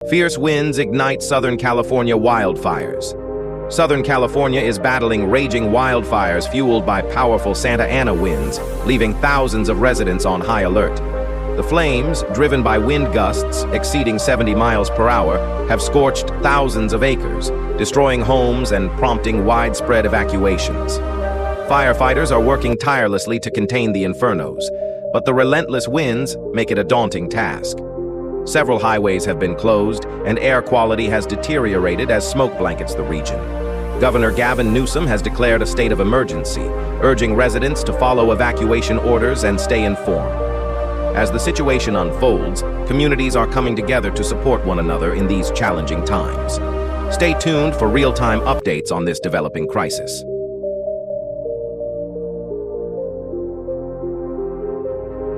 Fierce winds ignite Southern California wildfires. Southern California is battling raging wildfires fueled by powerful Santa Ana winds, leaving thousands of residents on high alert. The flames, driven by wind gusts exceeding 70 miles per hour, have scorched thousands of acres, destroying homes and prompting widespread evacuations. Firefighters are working tirelessly to contain the infernos, but the relentless winds make it a daunting task. Several highways have been closed, and air quality has deteriorated as smoke blankets the region. Governor Gavin Newsom has declared a state of emergency, urging residents to follow evacuation orders and stay informed. As the situation unfolds, communities are coming together to support one another in these challenging times. Stay tuned for real-time updates on this developing crisis.